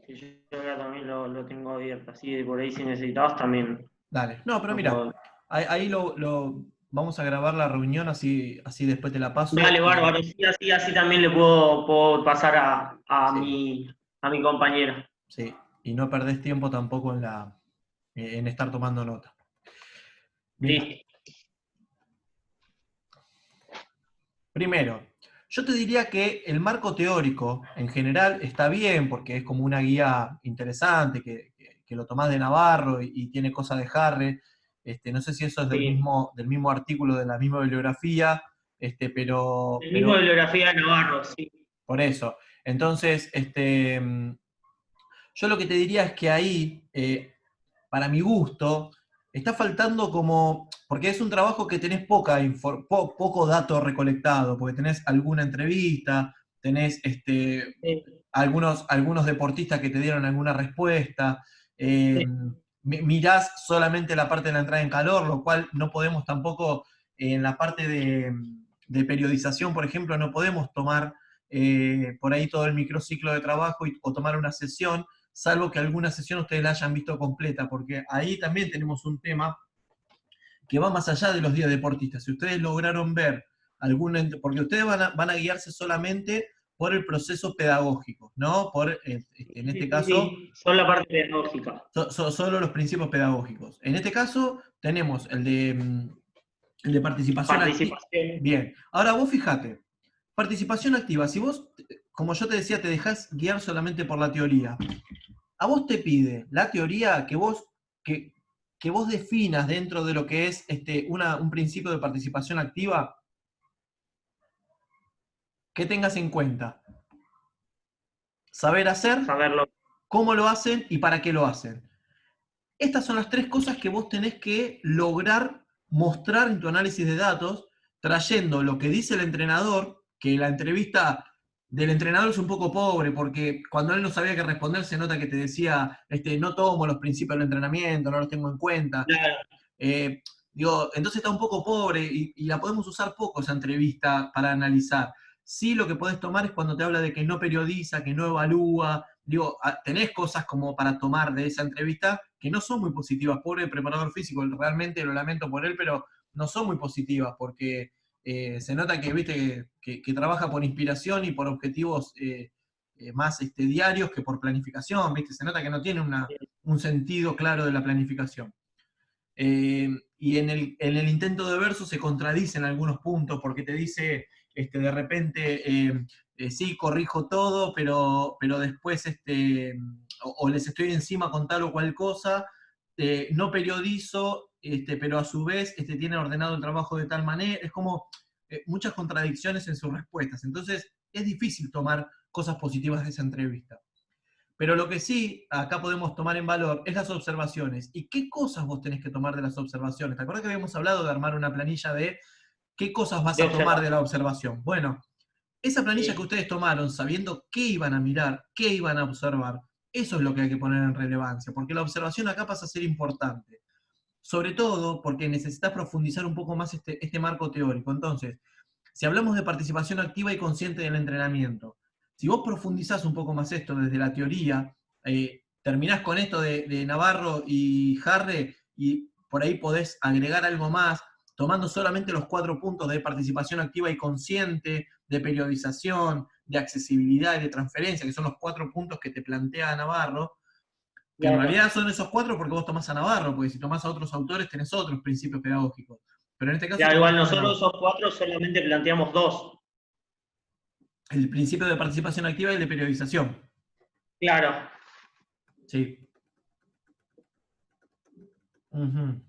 Sí, yo acá también lo tengo abierto, así de por ahí si necesitabas también Dale. No, pero lo mira, puedo. ahí vamos a grabar la reunión, así después te la paso. Dale, bárbaro, sí, así también le puedo pasar Sí, a mi compañera. sí. Y no perdés tiempo tampoco en estar tomando nota. Mira, Listo. primero, yo te diría que el marco teórico en general está bien porque es como una guía interesante que lo tomás de Navarro y tiene cosas de Harre. No sé si eso es Sí. del mismo artículo, de la misma bibliografía, El mismo pero bibliografía de Navarro, sí. por eso. Entonces, yo lo que te diría es que ahí, para mi gusto, está faltando como, porque es un trabajo que tenés poco dato recolectado, porque tenés alguna entrevista, tenés Sí, algunos deportistas que te dieron alguna respuesta, sí, mirás solamente la parte de la entrada en calor, lo cual no podemos tampoco, en la parte de periodización, por ejemplo, no podemos tomar por ahí todo el microciclo de trabajo o tomar una sesión, salvo que alguna sesión ustedes la hayan visto completa, porque ahí también tenemos un tema que va más allá de los días deportistas. Si ustedes lograron ver alguna, porque ustedes van a guiarse solamente por el proceso pedagógico, ¿no? En sí, este sí, caso, sí, son la parte pedagógica. solo los principios pedagógicos. En este caso, tenemos el de participación activa. Participación. Bien, ahora vos fijate, participación activa, si vos, como yo te decía, te dejás guiar solamente por la teoría, a vos te pide la teoría que, que vos definas dentro de lo que es un principio de participación activa, que tengas en cuenta saber hacer, Saberlo. cómo lo hacen y para qué lo hacen. Estas son las tres cosas que vos tenés que lograr mostrar en tu análisis de datos, trayendo lo que dice el entrenador, que la entrevista del entrenador es un poco pobre, porque cuando él no sabía qué responder, se nota que te decía, no tomo los principios del entrenamiento, no los tengo en cuenta. Claro, Eh, entonces está un poco pobre y la podemos usar poco esa entrevista para analizar. Sí, lo que podés tomar es cuando te habla de que no periodiza, que no evalúa. Tenés cosas como para tomar de esa entrevista que no son muy positivas. Pobre preparador físico, realmente lo lamento por él, pero no son muy positivas porque se nota que, viste, que trabaja por inspiración y por objetivos más diarios que por planificación, ¿viste? Se nota que no tiene un sentido claro de la planificación. Y en el intento de verso se contradicen algunos puntos, porque te dice de repente, sí, corrijo todo, pero después, o les estoy encima con tal o cual cosa, no periodizo, pero a su vez tienen ordenado el trabajo de tal manera, es como muchas contradicciones en sus respuestas. Entonces, es difícil tomar cosas positivas de esa entrevista. Pero lo que sí acá podemos tomar en valor es las observaciones. ¿Y qué cosas vos tenés que tomar de las observaciones? ¿Te acuerdas que habíamos hablado de armar una planilla de qué cosas vas de a tomar de la observación. observación? Bueno, esa planilla que Sí. ustedes tomaron, sabiendo qué iban a mirar, qué iban a observar, eso es lo que hay que poner en relevancia, porque la observación acá pasa a ser importante. Sobre todo porque necesitas profundizar un poco más este marco teórico. Entonces, si hablamos de participación activa y consciente del entrenamiento, si vos profundizás un poco más esto desde la teoría, terminás con esto de Navarro y Harre y por ahí podés agregar algo más, tomando solamente los 4 puntos de participación activa y consciente, de periodización, de accesibilidad y de transferencia, que son los 4 puntos que te plantea Navarro, que en Claro. realidad son esos 4 porque vos tomás a Navarro, porque si tomás a otros autores tenés otros principios pedagógicos. Pero en este caso Claro, igual tomamos los de nosotros Navarro. esos cuatro solamente planteamos dos. El principio de participación activa y el de periodización. Claro. Sí. Ujú.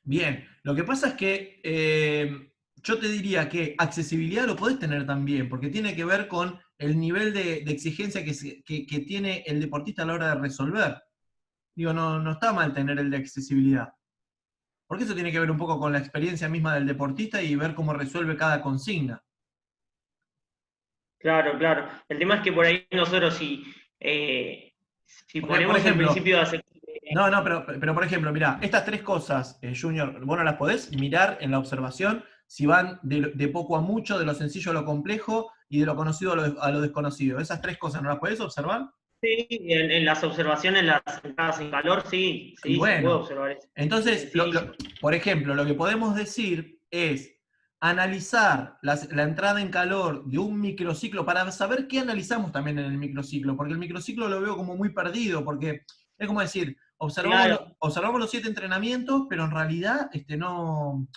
Bien, lo que pasa es que yo te diría que accesibilidad lo podés tener también, porque tiene que ver con el nivel de exigencia que tiene el deportista a la hora de resolver. Digo, no está mal tener el de accesibilidad, porque eso tiene que ver un poco con la experiencia misma del deportista y ver cómo resuelve cada consigna. Claro, claro. El tema es que por ahí nosotros si Porque, por ponemos el ejemplo, principio de no, pero por ejemplo, mirá, estas tres cosas, Junior, vos no las podés mirar en la observación si van de poco a mucho, de lo sencillo a lo complejo y de lo conocido a lo desconocido. Esas tres cosas, ¿no las podés observar? Sí, en las observaciones, en las entradas en calor, sí, Y sí, se puede bueno, observar eso. entonces, Sí, por ejemplo, lo que podemos decir es analizar la entrada en calor de un microciclo para saber qué analizamos también en el microciclo, porque el microciclo lo veo como muy perdido, porque es como decir, claro. observamos los 7 entrenamientos, pero en realidad no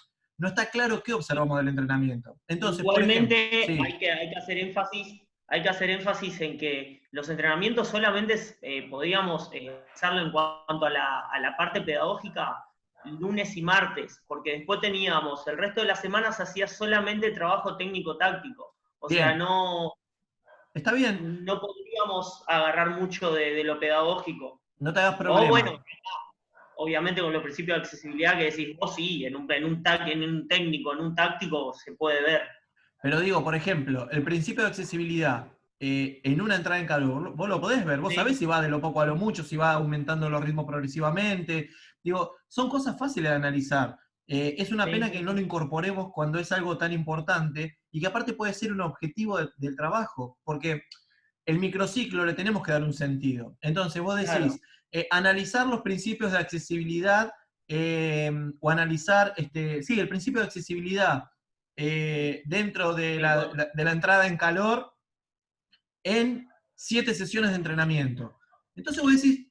está claro qué observamos del entrenamiento. Entonces, por ejemplo, Igualmente sí, hay que hacer énfasis en que los entrenamientos solamente podríamos hacerlo en cuanto a a la parte pedagógica lunes y martes, porque después teníamos, el resto de las semanas hacía solamente trabajo técnico-táctico. O sea, bien, está bien, no podríamos agarrar mucho de lo pedagógico. no te hagas O problema. bueno, obviamente con los principios de accesibilidad que decís vos, sí, en un técnico, en un táctico se puede ver. Pero digo, por ejemplo, el principio de accesibilidad en una entrada en calor, vos lo podés ver, vos sabés Sí, si va de lo poco a lo mucho, si va aumentando los ritmos progresivamente. Digo, son cosas fáciles de analizar. Es una sí, pena que sí, no lo sí. incorporemos cuando es algo tan importante y que aparte puede ser un objetivo del trabajo, porque el microciclo le tenemos que dar un sentido. Entonces, vos Claro. decís, analizar los principios de accesibilidad o analizar, sí, el principio de accesibilidad dentro de Sí, de la entrada en calor en 7 sesiones de entrenamiento. Entonces vos decís,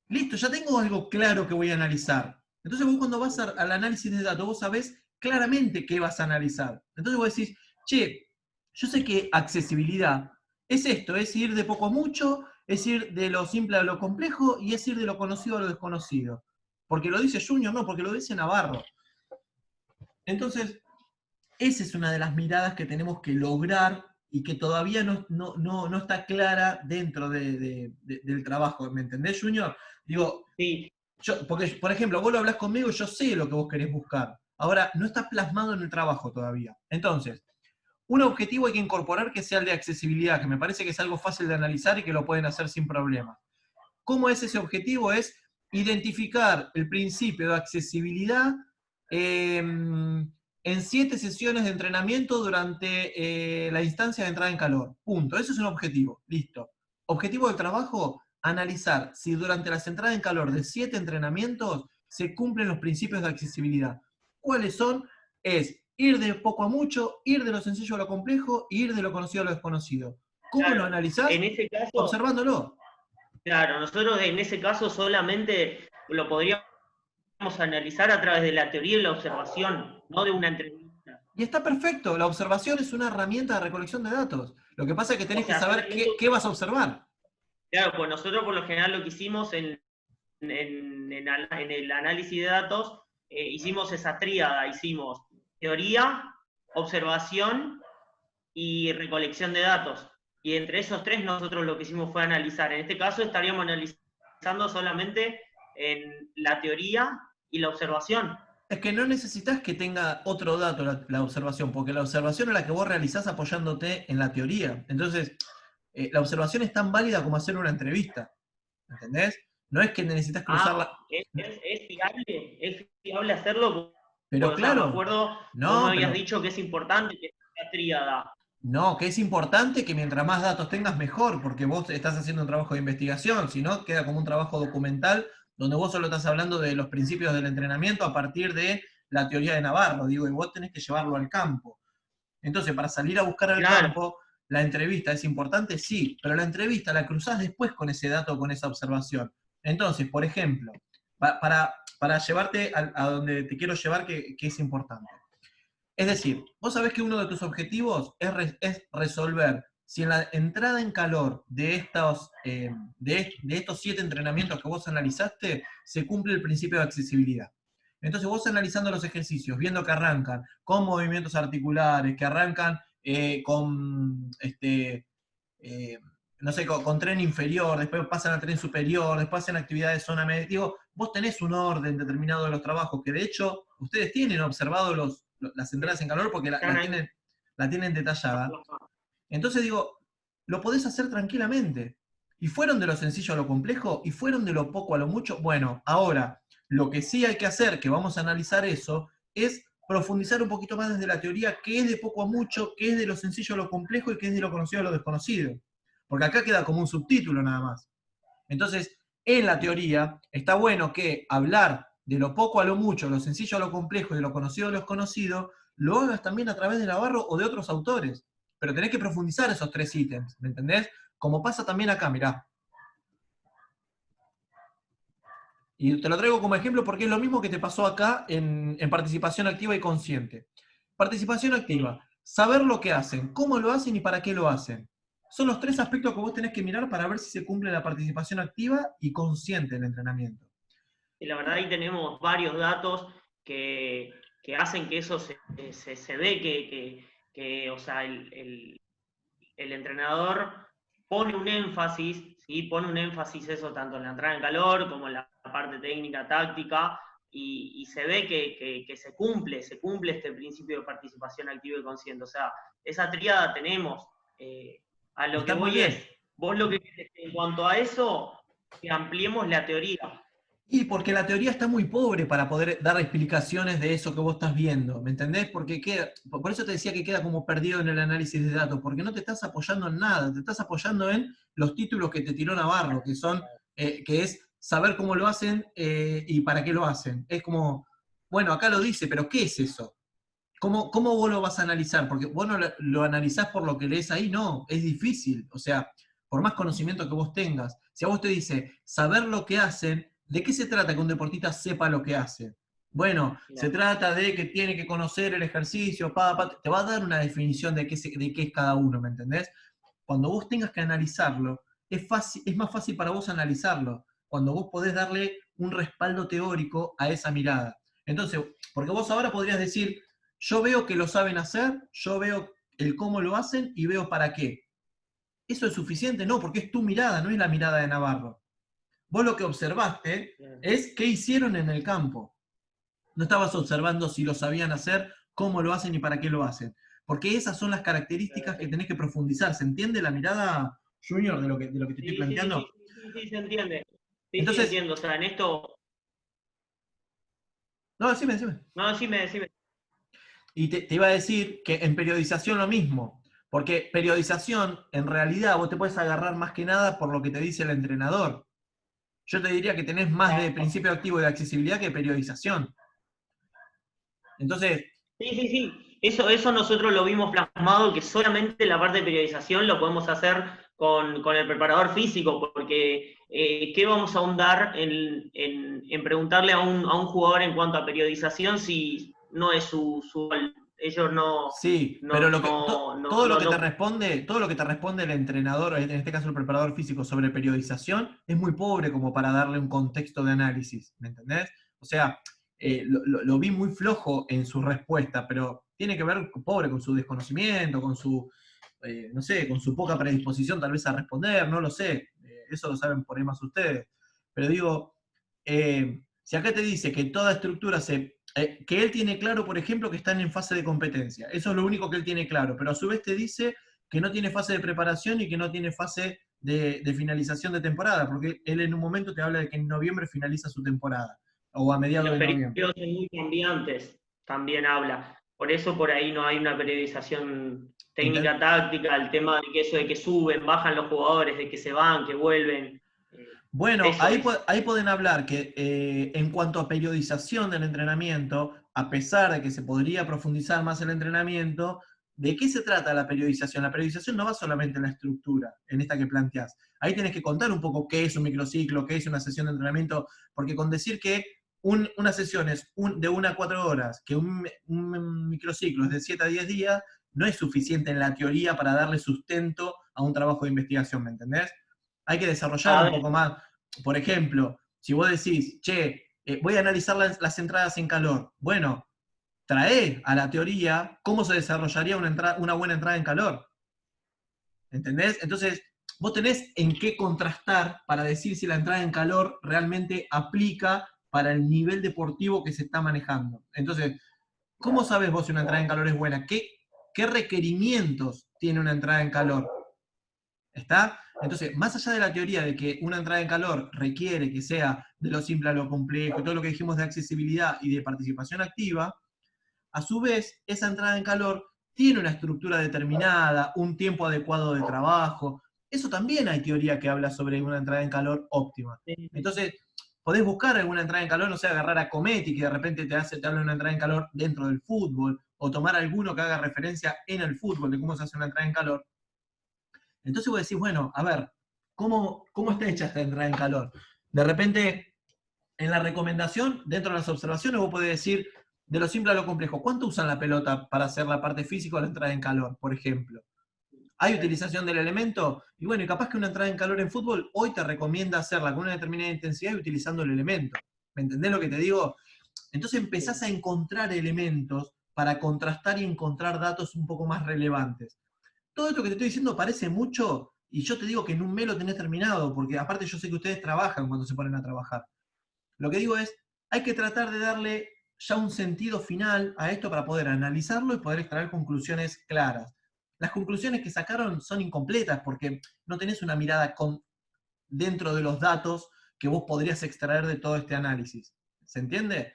listo, ya tengo algo claro que voy a analizar. Entonces vos cuando vas al análisis de datos, vos sabés claramente qué vas a analizar. Entonces vos decís, che, yo sé que accesibilidad es esto, es ir de poco a mucho, es ir de lo simple a lo complejo y es ir de lo conocido a lo desconocido. Porque lo dice Junior, no, porque lo dice Navarro. Entonces, esa es una de las miradas que tenemos que lograr y que todavía no está clara dentro del trabajo. ¿Me entendés, Junior? Digo, sí, porque, por ejemplo, vos lo hablás conmigo y yo sé lo que vos querés buscar. Ahora, no está plasmado en el trabajo todavía. Entonces, un objetivo hay que incorporar que sea el de accesibilidad, que me parece que es algo fácil de analizar y que lo pueden hacer sin problema. ¿Cómo es ese objetivo? Es identificar el principio de accesibilidad en 7 sesiones de entrenamiento durante la instancia de entrada en calor. Punto. Eso es un objetivo. Listo. Objetivo del trabajo, analizar si durante las entradas en calor de 7 entrenamientos se cumplen los principios de accesibilidad. ¿Cuáles son? Es ir de poco a mucho, ir de lo sencillo a lo complejo, ir de lo conocido a lo desconocido. ¿Cómo lo claro. analizás? En ese caso, Observándolo. claro, nosotros en ese caso solamente lo podríamos analizar a través de la teoría y la observación, no de una entrevista. Y está perfecto, la observación es una herramienta de recolección de datos. Lo que pasa es que O tenés que sea, saber solamente, qué vas a observar. claro, pues nosotros por lo general lo que hicimos en el análisis de datos, hicimos esa tríada, hicimos teoría, observación y recolección de datos. Y entre esos tres nosotros lo que hicimos fue analizar. En este caso estaríamos analizando solamente en la teoría y la observación. Es que no necesitas que tenga otro dato la observación, porque la observación es la que vos realizás apoyándote en la teoría. Entonces, la observación es tan válida como hacer una entrevista. ¿Entendés? No es que necesitas cruzarla. Ah, es fiable hacerlo, Pero pues, o sea, me claro, acuerdo, vos me no, habías pero dicho que es importante que sea tríada. no, que es importante que mientras más datos tengas, mejor, porque vos estás haciendo un trabajo de investigación, si no, queda como un trabajo documental donde vos solo estás hablando de los principios del entrenamiento a partir de la teoría de Navarro, digo, y vos tenés que llevarlo al campo. Entonces, para salir a buscar al Claro, campo, la entrevista es importante, sí, pero la entrevista la cruzás después con ese dato, con esa observación. Entonces, por ejemplo, para llevarte a donde te quiero llevar, que es importante. Es decir, vos sabés que uno de tus objetivos es resolver si en la entrada en calor de estos 7 entrenamientos que vos analizaste se cumple el principio de accesibilidad. Entonces vos analizando los ejercicios, viendo que arrancan con movimientos articulares, que arrancan con, eh, no sé, con tren inferior, después pasan al tren superior, después hacen actividades de zona media. Digo, vos tenés un orden determinado de los trabajos, que de hecho ustedes tienen observado las entradas en calor porque están ahí. la tienen detallada. Entonces digo, lo podés hacer tranquilamente. Y fueron de lo sencillo a lo complejo, y fueron de lo poco a lo mucho. Bueno, ahora, lo que sí hay que hacer, que vamos a analizar eso, es profundizar un poquito más desde la teoría, qué es de poco a mucho, qué es de lo sencillo a lo complejo y qué es de lo conocido a lo desconocido. porque acá queda como un subtítulo nada más. Entonces, en la teoría, está bueno que hablar de lo poco a lo mucho, lo sencillo a lo complejo y de lo conocido a lo desconocido, lo hagas también a través de Navarro o de otros autores. Pero tenés que profundizar esos 3 ítems, ¿me entendés? Como pasa también acá, mirá. Y te lo traigo como ejemplo porque es lo mismo que te pasó acá en participación activa y consciente. Participación activa, saber lo que hacen, cómo lo hacen y para qué lo hacen. Son los 3 aspectos que vos tenés que mirar para ver si se cumple la participación activa y consciente en el entrenamiento. Y la verdad ahí tenemos varios datos que hacen que eso se ve o sea, el entrenador pone un énfasis, ¿sí? Pone un énfasis eso tanto en la entrada en calor como en la parte técnica, táctica, y se ve que se cumple este principio de participación activa y consciente. O sea, esa tríada tenemos. A lo que Está muy voy bien. es, vos lo que querés en cuanto a eso, que ampliemos la teoría. Y porque la teoría está muy pobre para poder dar explicaciones de eso que vos estás viendo, ¿me entendés? Porque por eso te decía que queda como perdido en el análisis de datos, porque no te estás apoyando en nada, te estás apoyando en los títulos que te tiró Navarro, que es saber cómo lo hacen y para qué lo hacen. Es como, bueno, acá lo dice, pero ¿qué es eso? ¿Cómo vos lo vas a analizar? Porque vos no lo analizás por lo que lees ahí, no, es difícil. O sea, por más conocimiento que vos tengas, si a vos te dice saber lo que hacen, ¿de qué se trata que un deportista sepa lo que hace? Bueno, se trata de que tiene que conocer el ejercicio, te va a dar una definición de qué es cada uno, ¿me entendés? Cuando vos tengas que analizarlo, es más fácil para vos analizarlo, cuando vos podés darle un respaldo teórico a esa mirada. Entonces, porque vos ahora podrías decir, yo veo que lo saben hacer, yo veo el cómo lo hacen y veo para qué. ¿Eso es suficiente? No, porque es tu mirada, no es la mirada de Navarro. Vos lo que observaste es qué hicieron en el campo. No estabas observando si lo sabían hacer, cómo lo hacen y para qué lo hacen. Porque esas son las características que tenés que profundizar. ¿Se entiende la mirada, Junior, de lo que te estoy planteando? Sí, se entiende. Sí, Entonces, entiendo. O sea, en esto. no, decime. No, decime. Y te iba a decir que en periodización lo mismo. Porque periodización, en realidad, vos te puedes agarrar más que nada por lo que te dice el entrenador. Yo te diría que tenés más de principio activo de accesibilidad que periodización. Entonces, Sí. Eso nosotros lo vimos plasmado, que solamente la parte de periodización lo podemos hacer con el preparador físico, porque ¿qué vamos a ahondar en preguntarle a un jugador en cuanto a periodización si no es su ellos no, sí, pero no, no, no, todo lo no, que te no. responde, todo lo que te responde el entrenador, en este caso el preparador físico, sobre periodización, es muy pobre como para darle un contexto de análisis, ¿me entendés? O sea, lo vi muy flojo en su respuesta, pero tiene que ver, pobre, con su desconocimiento, con su, no sé, con su poca predisposición tal vez a responder, no lo sé, eso lo saben por ahí más ustedes. Pero digo, si acá te dice que toda estructura que él tiene claro, por ejemplo, que están en fase de competencia, eso es lo único que él tiene claro, pero a su vez te dice que no tiene fase de preparación y que no tiene fase de finalización de temporada, porque él en un momento te habla de que en noviembre finaliza su temporada, o a Y mediados los de noviembre. periodos son muy cambiantes, también habla. Por eso por ahí no hay una periodización ¿Entendés? técnica táctica, el tema de que eso de que suben, bajan los jugadores, de que se van, que vuelven. Bueno, Eso es. ahí pueden hablar que en cuanto a periodización del entrenamiento, a pesar de que se podría profundizar más el entrenamiento, ¿de qué se trata la periodización? La periodización no va solamente en la estructura, en esta que planteás. Ahí tenés que contar un poco qué es un microciclo, qué es una sesión de entrenamiento, porque con decir que una sesión es de 1 a 4 horas, que un microciclo es de 7 a 10 días, no es suficiente en la teoría para darle sustento a un trabajo de investigación, ¿me entendés? Hay que desarrollar A un ver, poco más. Por ejemplo, si vos decís, che, voy a analizar las entradas en calor, bueno, trae a la teoría cómo se desarrollaría una buena entrada en calor. ¿Entendés? Entonces, vos tenés en qué contrastar para decir si la entrada en calor realmente aplica para el nivel deportivo que se está manejando. Entonces, ¿cómo sabes vos si una entrada en calor es buena? ¿Qué requerimientos tiene una entrada en calor? ¿Está? Entonces, más allá de la teoría de que una entrada en calor requiere que sea de lo simple a lo complejo, todo lo que dijimos de accesibilidad y de participación activa, a su vez, esa entrada en calor tiene una estructura determinada, un tiempo adecuado de trabajo. eso también hay teoría que habla sobre una entrada en calor óptima. Sí. Entonces, podés buscar alguna entrada en calor, no sé, agarrar a Cometti, que de repente te habla de una entrada en calor dentro del fútbol, o tomar alguno que haga referencia en el fútbol de cómo se hace una entrada en calor. Entonces vos decís, bueno, a ver, ¿cómo está hecha esta entrada en calor? De repente, en la recomendación, dentro de las observaciones, vos podés decir, de lo simple a lo complejo, ¿cuánto usan la pelota para hacer la parte física o la entrada en calor, por ejemplo? ¿Hay utilización del elemento? Y bueno, y capaz que una entrada en calor en fútbol hoy te recomienda hacerla con una determinada intensidad y utilizando el elemento. ¿Me entendés lo que te digo? Entonces empezás a encontrar elementos para contrastar y encontrar datos un poco más relevantes. Todo esto que te estoy diciendo parece mucho, y yo te digo que en un mes lo tenés terminado, porque aparte yo sé que ustedes trabajan cuando se ponen a trabajar. Lo que digo es, hay que tratar de darle ya un sentido final a esto para poder analizarlo y poder extraer conclusiones claras. Las conclusiones que sacaron son incompletas porque no tenés una mirada dentro de los datos que vos podrías extraer de todo este análisis. ¿Se entiende?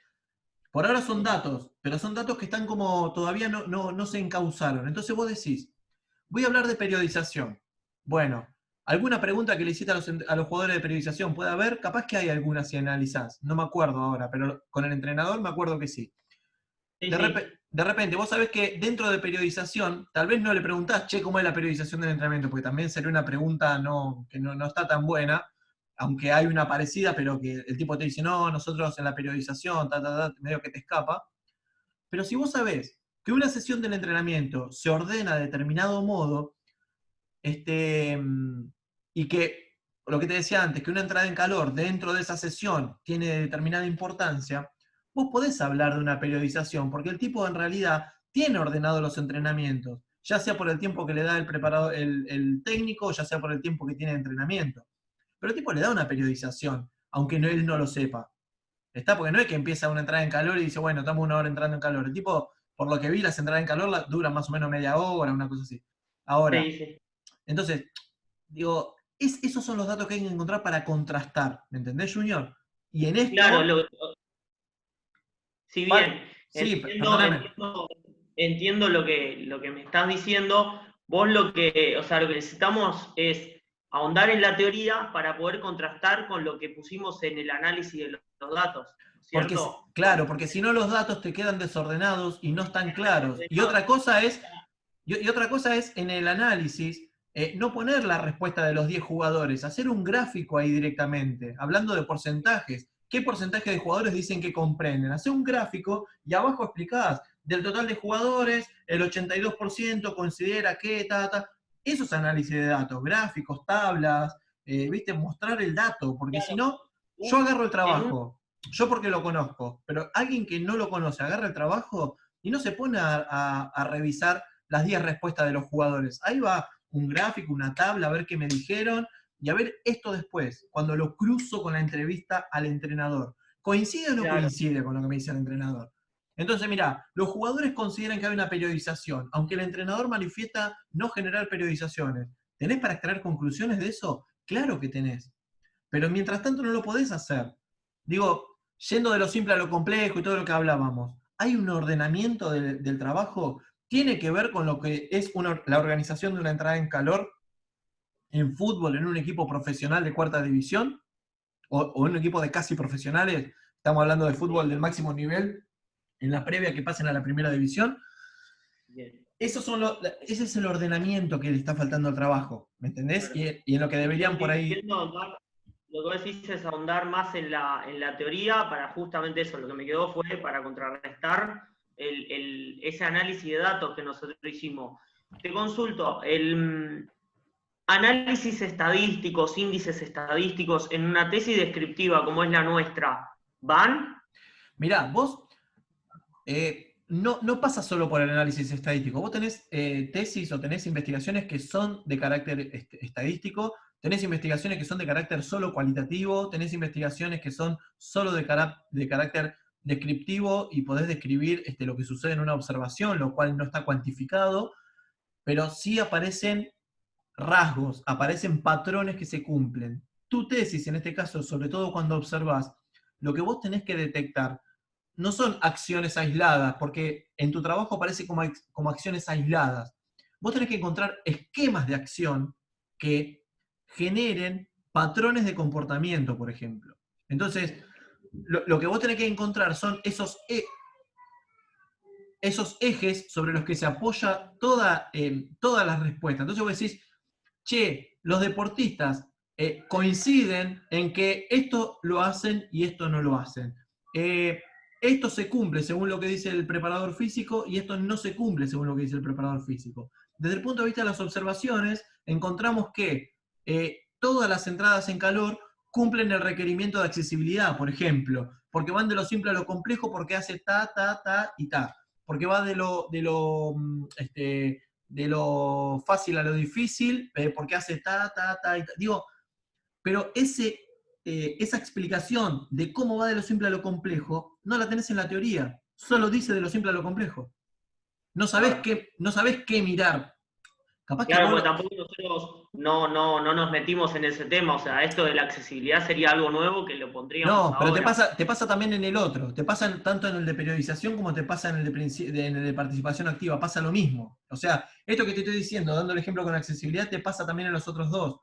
Por ahora son datos, pero son datos que están como todavía no se encauzaron. Entonces vos decís, voy a hablar de periodización. Bueno, ¿alguna pregunta que le hiciste a los jugadores de periodización puede haber? Capaz que hay alguna si analizás. No me acuerdo ahora, pero con el entrenador me acuerdo que sí. Sí, sí. De repente, vos sabés que dentro de periodización, tal vez no le preguntás, che, ¿cómo es la periodización del entrenamiento? Porque también sería una pregunta que no está tan buena, aunque hay una parecida, pero que el tipo te dice, no, nosotros en la periodización, medio que te escapa. Pero si vos sabés que una sesión del entrenamiento se ordena de determinado modo, y que, lo que te decía antes, que una entrada en calor dentro de esa sesión tiene determinada importancia, vos podés hablar de una periodización, porque el tipo en realidad tiene ordenado los entrenamientos, ya sea por el tiempo que le da el preparador, el técnico, ya sea por el tiempo que tiene de entrenamiento. Pero el tipo le da una periodización, aunque él no lo sepa. ¿Está? Porque no es que empieza una entrada en calor y dice, bueno, estamos una hora entrando en calor. El tipo, por lo que vi, las entradas en calor duran más o menos media hora, una cosa así. Ahora, Sí, sí. entonces, digo, esos son los datos que hay que encontrar para contrastar, ¿me entendés, Junior? Y en Claro, esto, si bien sí, entiendo, perdóname. entiendo lo que me estás diciendo, vos lo que, o sea, lo que necesitamos es ahondar en la teoría para poder contrastar con lo que pusimos en el análisis de los datos, Porque, ¿cierto? claro, porque si no los datos te quedan desordenados y no están claros. Y otra cosa es en el análisis, no poner la respuesta de los 10 jugadores, hacer un gráfico ahí directamente, hablando de porcentajes. ¿Qué porcentaje de jugadores dicen que comprenden? Hacer un gráfico y abajo explicás, del total de jugadores, el 82% considera que, Eso es análisis de datos, gráficos, tablas, ¿viste? Mostrar el dato, porque si Claro, no, yo agarro el en un trabajo, yo porque lo conozco, pero alguien que no lo conoce agarra el trabajo y no se pone a revisar las 10 respuestas de los jugadores. Ahí va un gráfico, una tabla, a ver qué me dijeron y a ver esto después, cuando lo cruzo con la entrevista al entrenador. ¿Coincide o no claro, coincide con lo que me dice el entrenador? Entonces, mira, los jugadores consideran que hay una periodización, aunque el entrenador manifiesta no generar periodizaciones. ¿Tenés para extraer conclusiones de eso? Claro que tenés. Pero mientras tanto no lo podés hacer. Digo, yendo de lo simple a lo complejo y todo lo que hablábamos, hay un ordenamiento del trabajo, tiene que ver con lo que es la organización de una entrada en calor en fútbol, en un equipo profesional de cuarta división, o en un equipo de casi profesionales, estamos hablando de fútbol sí, del máximo nivel, en la previa que pasen a la primera división. bien. Ese es el ordenamiento que le está faltando al trabajo, ¿me entendés? Claro. Y en lo que Y yo deberían por ahí. entiendo lo que vos decís es ahondar más en la teoría para justamente eso. Lo que me quedó fue para contrarrestar ese análisis de datos que nosotros hicimos. Te consulto, el análisis estadísticos, índices estadísticos en una tesis descriptiva como es la nuestra, ¿van? Mirá, vos no pasa solo por el análisis estadístico. Vos tenés tesis o tenés investigaciones que son de carácter estadístico, tenés investigaciones que son de carácter solo cualitativo, tenés investigaciones que son solo de carácter descriptivo y podés describir lo que sucede en una observación, lo cual no está cuantificado, pero sí aparecen rasgos, aparecen patrones que se cumplen. Tu tesis, en este caso, sobre todo cuando observas, lo que vos tenés que detectar no son acciones aisladas, porque en tu trabajo aparece como acciones aisladas. Vos tenés que encontrar esquemas de acción que generen patrones de comportamiento, por ejemplo. Entonces, lo que vos tenés que encontrar son esos ejes sobre los que se apoya todas las respuestas. Entonces vos decís, che, los deportistas coinciden en que esto lo hacen y esto no lo hacen. Esto se cumple según lo que dice el preparador físico y esto no se cumple según lo que dice el preparador físico. Desde el punto de vista de las observaciones, encontramos que todas las entradas en calor cumplen el requerimiento de accesibilidad, por ejemplo, porque van de lo simple a lo complejo, porque hace ta, ta, ta y ta, porque va de lo fácil a lo difícil, porque hace ta, ta, ta y ta. Digo, pero esa explicación de cómo va de lo simple a lo complejo, no la tenés en la teoría, solo dice de lo simple a lo complejo. No sabés, Claro. no sabés qué mirar. Capaz que Claro, vos porque tampoco nosotros no nos metimos en ese tema, o sea, esto de la accesibilidad sería algo nuevo que lo pondríamos no, pero ahora. te pasa también en el otro. Te pasa tanto en el de periodización como te pasa en en el de participación activa. Pasa lo mismo. O sea, esto que te estoy diciendo, dando el ejemplo con accesibilidad, te pasa también en los otros dos.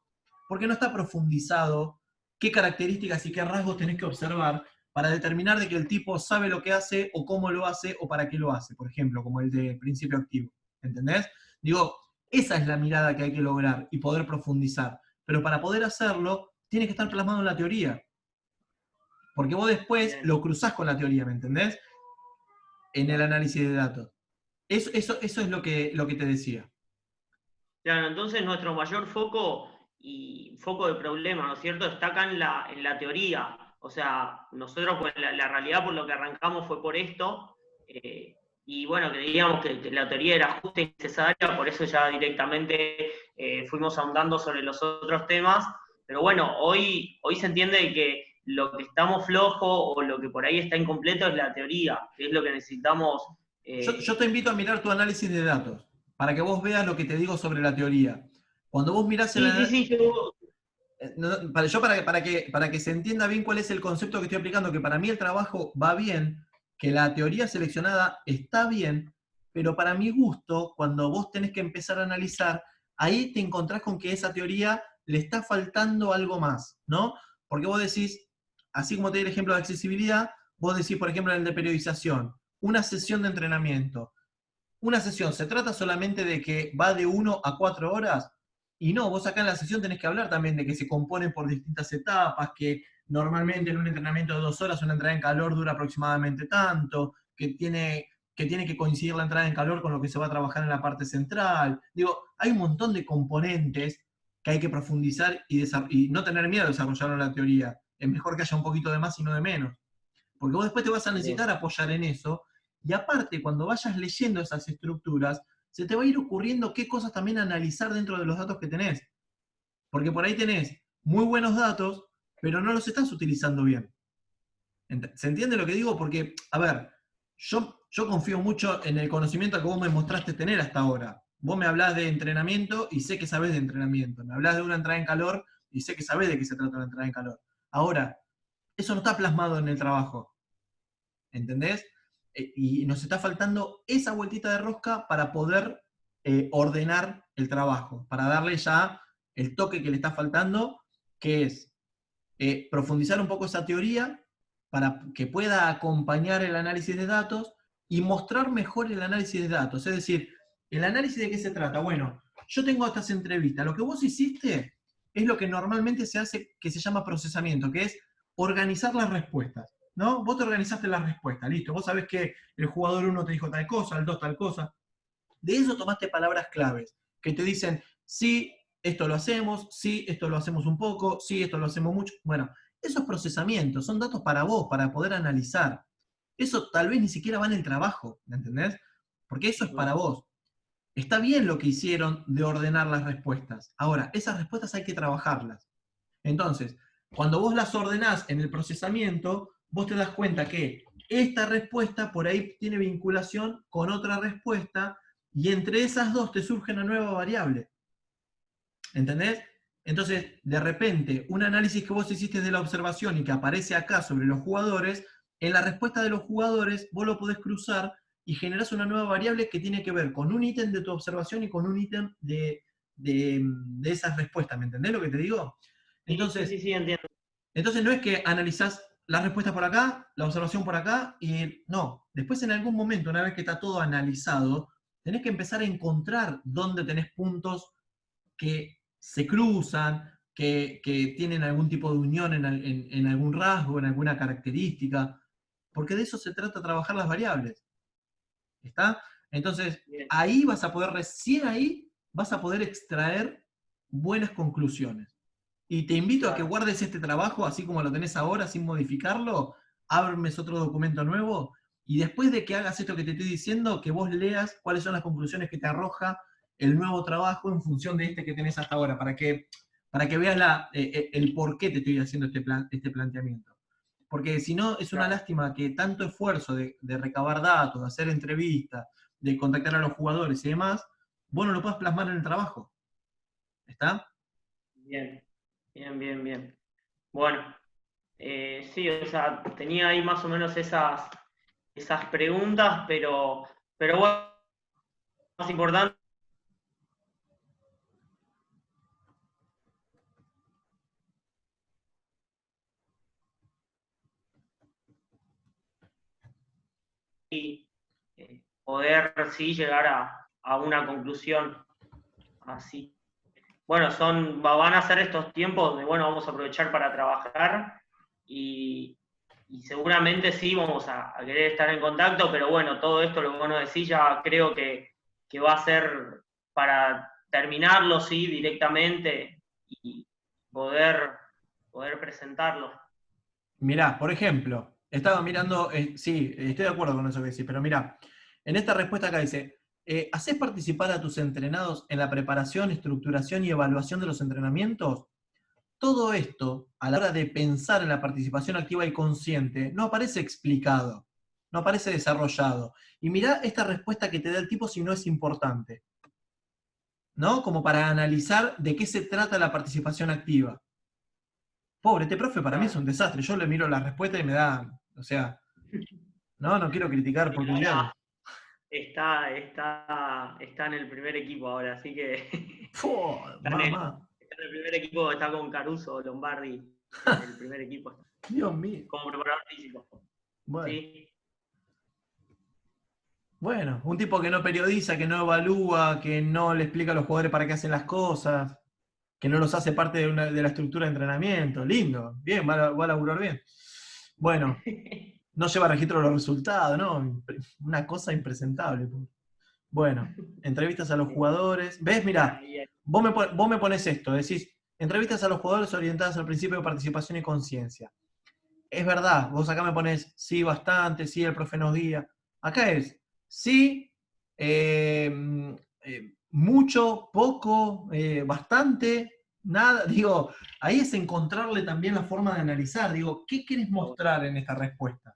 Porque no está profundizado qué características y qué rasgos tenés que observar para determinar de que el tipo sabe lo que hace o cómo lo hace o para qué lo hace. Por ejemplo, como el de principio activo. ¿Entendés? Digo, esa es la mirada que hay que lograr y poder profundizar. Pero para poder hacerlo, tiene que estar plasmado en la teoría. Porque vos después Bien. lo cruzás con la teoría, ¿me entendés? En el análisis de datos. Eso es lo que te decía. Claro, entonces nuestro mayor foco y foco de problema, ¿no es cierto?, está acá en la teoría. O sea, nosotros pues, la realidad por lo que arrancamos fue por esto, y bueno, creíamos que la teoría era justa y necesaria, por eso ya directamente fuimos ahondando sobre los otros temas. Pero bueno, hoy se entiende que lo que estamos flojo o lo que por ahí está incompleto es la teoría, que es lo que necesitamos. Yo te invito a mirar tu análisis de datos, para que vos veas lo que te digo sobre la teoría. Cuando vos mirás el Sí, sí, análisis... sí, yo, Para que se entienda bien cuál es el concepto que estoy aplicando, que para mí el trabajo va bien, que la teoría seleccionada está bien, pero para mi gusto, cuando vos tenés que empezar a analizar, ahí te encontrás con que esa teoría le está faltando algo más, ¿no? Porque vos decís, así como te di el ejemplo de accesibilidad, vos decís, por ejemplo, en el de periodización, una sesión de entrenamiento. Una sesión, ¿se trata solamente de que va de 1 a 4 horas? Y no, vos acá en la sesión tenés que hablar también de que se componen por distintas etapas, que normalmente en un entrenamiento de 2 horas una entrada en calor dura aproximadamente tanto, que tiene que coincidir la entrada en calor con lo que se va a trabajar en la parte central. Digo, hay un montón de componentes que hay que profundizar y no tener miedo de desarrollarlo en la teoría. Es mejor que haya un poquito de más y no de menos. Porque vos después te vas a necesitar apoyar en eso, y aparte, cuando vayas leyendo esas estructuras, se te va a ir ocurriendo qué cosas también analizar dentro de los datos que tenés. Porque por ahí tenés muy buenos datos, pero no los estás utilizando bien. ¿Se entiende lo que digo? Porque, a ver, yo confío mucho en el conocimiento que vos me mostraste tener hasta ahora. Vos me hablás de entrenamiento y sé que sabés de entrenamiento. Me hablás de una entrada en calor y sé que sabés de qué se trata una entrada en calor. Ahora, eso no está plasmado en el trabajo. ¿Entendés? Y nos está faltando esa vueltita de rosca para poder ordenar el trabajo, para darle ya el toque que le está faltando, que es profundizar un poco esa teoría para que pueda acompañar el análisis de datos y mostrar mejor el análisis de datos. Es decir, ¿el análisis de qué se trata? Bueno, yo tengo estas entrevistas. Lo que vos hiciste es lo que normalmente se hace, que se llama procesamiento, que es organizar las respuestas. ¿No? Vos te organizaste las respuestas, listo. Vos sabés que el jugador 1 te dijo tal cosa, el 2 tal cosa. De eso tomaste palabras claves, que te dicen, sí, esto lo hacemos, sí, esto lo hacemos un poco, sí, esto lo hacemos mucho. Bueno, esos procesamientos son datos para vos, para poder analizar. Eso tal vez ni siquiera va en el trabajo, ¿me entendés? Porque eso es para vos. Está bien lo que hicieron de ordenar las respuestas. Ahora, esas respuestas hay que trabajarlas. Entonces, cuando vos las ordenás en el procesamiento, vos te das cuenta que esta respuesta por ahí tiene vinculación con otra respuesta y entre esas dos te surge una nueva variable. ¿Entendés? Entonces, de repente, un análisis que vos hiciste de la observación y que aparece acá sobre los jugadores, en la respuesta de los jugadores vos lo podés cruzar y generás una nueva variable que tiene que ver con un ítem de tu observación y con un ítem de esas respuestas, ¿me entendés lo que te digo? Entonces, Sí, entiendo. entonces no es que analizás las respuestas por acá, la observación por acá, y no. Después en algún momento, una vez que está todo analizado, tenés que empezar a encontrar dónde tenés puntos que se cruzan, que tienen algún tipo de unión en algún rasgo, en alguna característica, porque de eso se trata trabajar las variables. ¿Está? Entonces, Bien. ahí vas a poder, recién ahí, vas a poder extraer buenas conclusiones. Y te invito a que Claro. guardes este trabajo así como lo tenés ahora, sin modificarlo, abres otro documento nuevo, y después de que hagas esto que te estoy diciendo, que vos leas cuáles son las conclusiones que te arroja el nuevo trabajo en función de este que tenés hasta ahora, para que veas el por qué te estoy haciendo este planteamiento. Porque si no, es una Claro. lástima que tanto esfuerzo de recabar datos, de hacer entrevistas, de contactar a los jugadores y demás, vos no lo puedas plasmar en el trabajo. ¿Está? Bien, bien. Bueno, sí, o sea, tenía ahí más o menos esas preguntas, pero bueno, más importante, poder sí llegar a una conclusión así. Bueno, van a ser estos tiempos de, bueno, vamos a aprovechar para trabajar y seguramente sí vamos a querer estar en contacto, pero bueno, todo esto, lo que vos nos decís, ya creo que va a ser para terminarlo, sí, directamente y poder, poder presentarlo. Mirá, por ejemplo, estaba mirando, sí, estoy de acuerdo con eso que decís, pero mirá, en esta respuesta acá dice, ¿hacés participar a tus entrenados en la preparación, estructuración y evaluación de los entrenamientos? Todo esto, a la hora de pensar en la participación activa y consciente, no aparece explicado, no aparece desarrollado. Y mirá esta respuesta que te da el tipo si no es importante, ¿no? Como para analizar de qué se trata la participación activa. Pobre, este profe para mí es Claro. un desastre. Yo le miro la respuesta y me da, o sea, no quiero criticar Y porque ahora odiarlo. está en el primer equipo ahora, así que Mamá, está en el primer equipo, está con Caruso, Lombardi, en el primer equipo, Dios mío. como preparador físico. Bueno, Sí, bueno, un tipo que no periodiza, que no evalúa, que no le explica a los jugadores para qué hacen las cosas, que no los hace parte de la estructura de entrenamiento. Lindo, bien, va a laburar bien. Bueno, no lleva registro de los resultados, ¿no? Una cosa impresentable. Bueno, entrevistas a los jugadores. ¿Ves? bueno, Mirá, vos me pones esto, decís, entrevistas a los jugadores orientadas al principio de participación y conciencia. Es verdad, vos acá me pones, sí, bastante, sí, el profe nos guía. Acá es, sí, mucho, poco, bastante, nada. Digo, ahí es encontrarle también la forma de analizar. Digo, ¿qué querés mostrar en esta respuesta?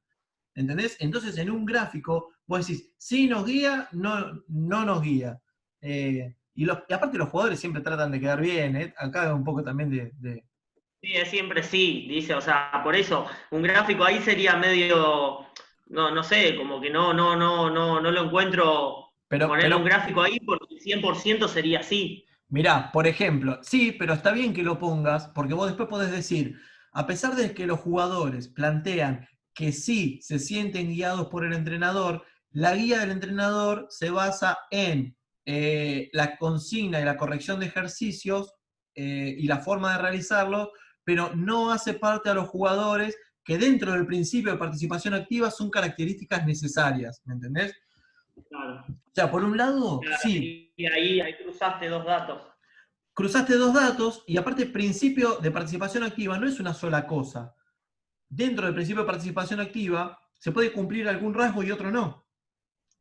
¿Entendés? Entonces, en un gráfico, vos decís, sí nos guía, no nos guía. Y aparte los jugadores siempre tratan de quedar bien, ¿eh? Acá un poco también sí, es siempre sí, dice, o sea, por eso, un gráfico ahí sería medio, no sé, como que no lo encuentro ponerle un pero gráfico ahí porque 100% sería así. mirá, por ejemplo, sí, pero está bien que lo pongas, porque vos después podés decir, a pesar de que los jugadores plantean que sí se sienten guiados por el entrenador, la guía del entrenador se basa en la consigna y la corrección de ejercicios y la forma de realizarlos, pero no hace parte a los jugadores que dentro del principio de participación activa son características necesarias, ¿me entendés? Claro, O sea, por un lado, claro, sí, y ahí cruzaste dos datos. cruzaste dos datos y aparte el principio de participación activa no es una sola cosa. Dentro del principio de participación activa se puede cumplir algún rasgo y otro no.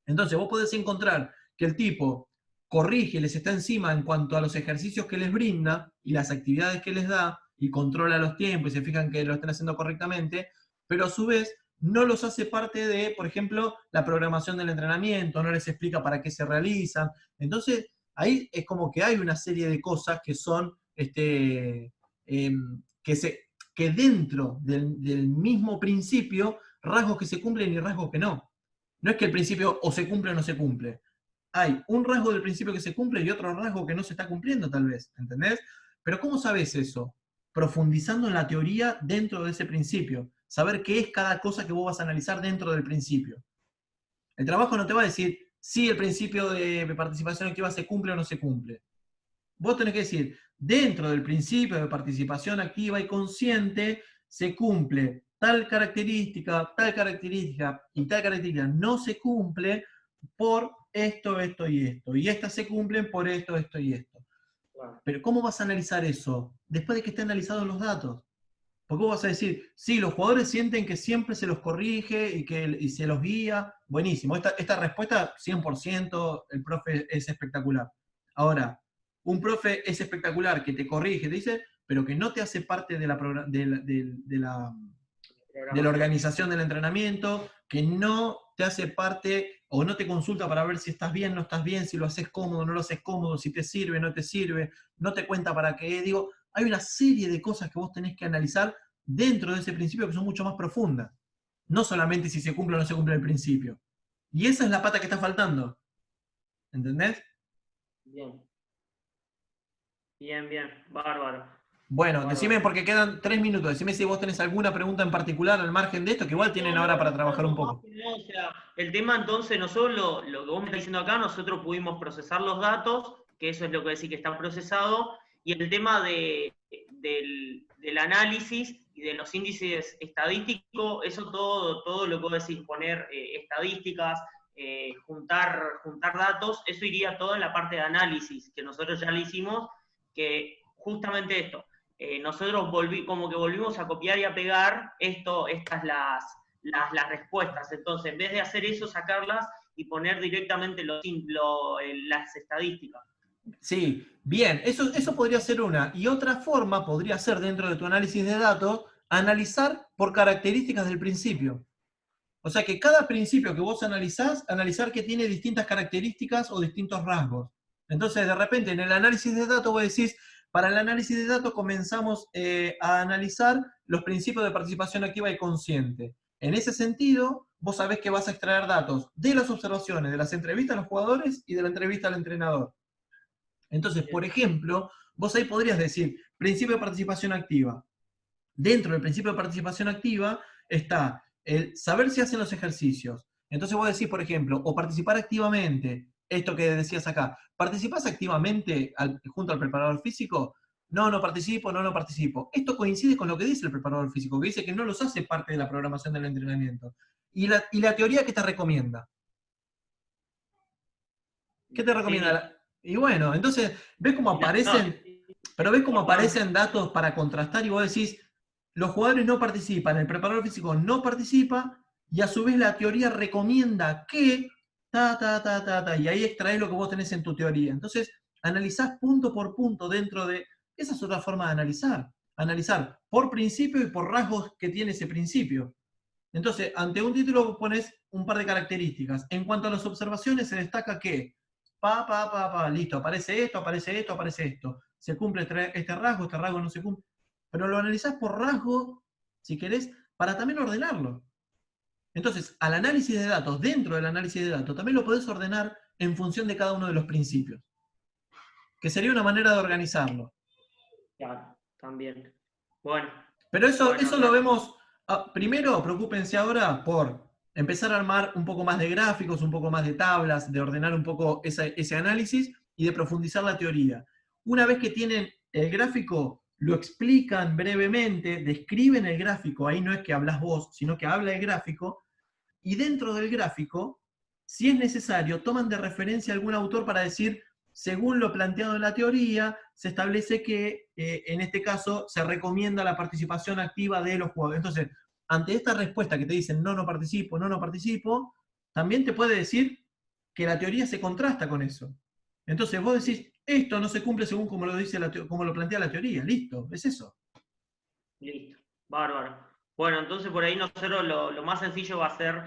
Entonces vos podés encontrar que el tipo corrige, les está encima en cuanto a los ejercicios que les brinda y las actividades que les da y controla los tiempos y se fijan que lo están haciendo correctamente, pero a su vez no los hace parte de, por ejemplo, la programación del entrenamiento, no les explica para qué se realizan. Entonces, ahí es como que hay una serie de cosas que son, eh, que, se, que dentro del mismo principio, rasgos que se cumplen y rasgos que no. No es que el principio o se cumple o no se cumple. hay un rasgo del principio que se cumple y otro rasgo que no se está cumpliendo tal vez, ¿entendés? Pero ¿cómo sabes eso? Profundizando en la teoría dentro de ese principio. Saber qué es cada cosa que vos vas a analizar dentro del principio. El trabajo no te va a decir si el principio de participación activa se cumple o no se cumple. Vos tenés que decir, dentro del principio de participación activa y consciente, se cumple tal característica y tal característica no se cumple por esto, esto y esto. Y estas se cumplen por esto, esto y esto. Pero ¿cómo vas a analizar eso? Después de que estén analizados los datos. Porque vos vas a decir, sí, los jugadores sienten que siempre se los corrige y se los guía. Buenísimo. Esta respuesta, 100%, el profe es espectacular. Ahora, un profe es espectacular que te corrige, te dice, pero que no te hace parte de la organización del entrenamiento, que no te hace parte o no te consulta para ver si estás bien, no estás bien, si lo haces cómodo, no lo haces cómodo, si te sirve, no te sirve, no te cuenta para qué. Digo, hay una serie de cosas que vos tenés que analizar dentro de ese principio que son mucho más profundas. No solamente si se cumple o no se cumple el principio. Y esa es la pata que está faltando. ¿Entendés? Bien. Bien, bien. Bárbaro. Bueno, Bárbaro. decime porque quedan 3 minutos. Decime si vos tenés alguna pregunta en particular al margen de esto, que igual tienen ahora para trabajar un poco. No, o sea, el tema entonces, nosotros lo que vos me estás diciendo acá, nosotros pudimos procesar los datos, que eso es lo que decís que está procesado, y el tema del análisis y de los índices estadísticos, eso todo lo que vos decís, poner estadísticas, juntar datos, eso iría todo en la parte de análisis, que nosotros ya lo hicimos, que justamente esto, nosotros como que volvimos a copiar y a pegar estas las respuestas. Entonces, en vez de hacer eso, sacarlas y poner directamente las estadísticas. Sí, bien, eso podría ser una. Y otra forma podría ser, dentro de tu análisis de datos, analizar por características del principio. O sea que cada principio que vos analizás, analizar que tiene distintas características o distintos rasgos. Entonces, de repente, en el análisis de datos vos decís, para el análisis de datos comenzamos a analizar los principios de participación activa y consciente. En ese sentido, vos sabés que vas a extraer datos de las observaciones, de las entrevistas a los jugadores y de la entrevista al entrenador. Entonces, por ejemplo, vos ahí podrías decir, principio de participación activa. Dentro del principio de participación activa está el saber si hacen los ejercicios. Entonces vos decís, por ejemplo, o participar activamente, esto que decías acá, ¿participás activamente junto al preparador físico? No, no participo, no participo. Esto coincide con lo que dice el preparador físico, que dice que no los hace parte de la programación del entrenamiento. ¿Y la teoría qué te recomienda? ¿Qué te recomienda? Y bueno, entonces, ¿ves cómo aparecen? Pero ves cómo aparecen datos para contrastar y vos decís, los jugadores no participan, el preparador físico no participa, y a su vez la teoría recomienda que, y ahí extraes lo que vos tenés en tu teoría. Entonces, analizás punto por punto dentro de... Esa es otra forma de analizar. Analizar por principio y por rasgos que tiene ese principio. Entonces, ante un título pones un par de características. En cuanto a las observaciones, se destaca que, listo, aparece esto, aparece esto, aparece esto. Se cumple este rasgo no se cumple. Pero lo analizás por rasgo, si querés, para también ordenarlo. Entonces, al análisis de datos, dentro del análisis de datos, también lo podés ordenar en función de cada uno de los principios. Que sería una manera de organizarlo. Claro, también. Bueno. Pero eso lo vemos. Primero, preocúpense ahora por empezar a armar un poco más de gráficos, un poco más de tablas, de ordenar un poco ese análisis y de profundizar la teoría. Una vez que tienen el gráfico, lo explican brevemente, describen el gráfico, ahí no es que hablas vos, sino que habla el gráfico, y dentro del gráfico, si es necesario, toman de referencia algún autor para decir, según lo planteado en la teoría, se establece que en este caso se recomienda la participación activa de los jugadores. Entonces, ante esta respuesta que te dicen no participo, no participo, también te puede decir que la teoría se contrasta con eso. Entonces vos decís, esto no se cumple según como como lo plantea la teoría, listo, es eso. Listo, bárbaro. Bueno, entonces por ahí nosotros lo más sencillo va a ser,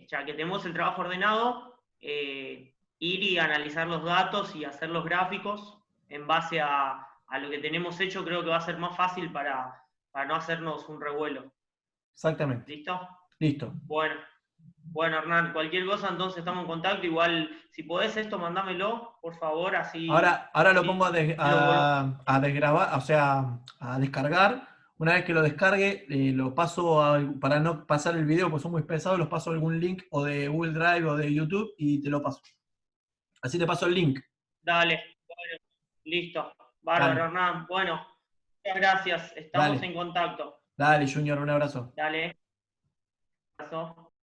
ya que tenemos el trabajo ordenado, ir y analizar los datos y hacer los gráficos en base a lo que tenemos hecho. Creo que va a ser más fácil para no hacernos un revuelo. Exactamente. ¿Listo? Listo. Bueno, Bueno, Hernán, cualquier cosa entonces estamos en contacto. Igual, si podés esto, mandámelo, por favor, Ahora lo pongo así lo vuelvo. a desgrabar, o sea, a descargar. Una vez que lo descargue, lo paso para no pasar el video, pues son muy pesados, los paso a algún link o de Google Drive o de YouTube y te lo paso. Así te paso el link. Dale, bueno, listo. Bárbaro, Dale, Hernán. Bueno, muchas gracias. Estamos dale, en contacto. dale, Junior, un abrazo. Dale. Abrazo.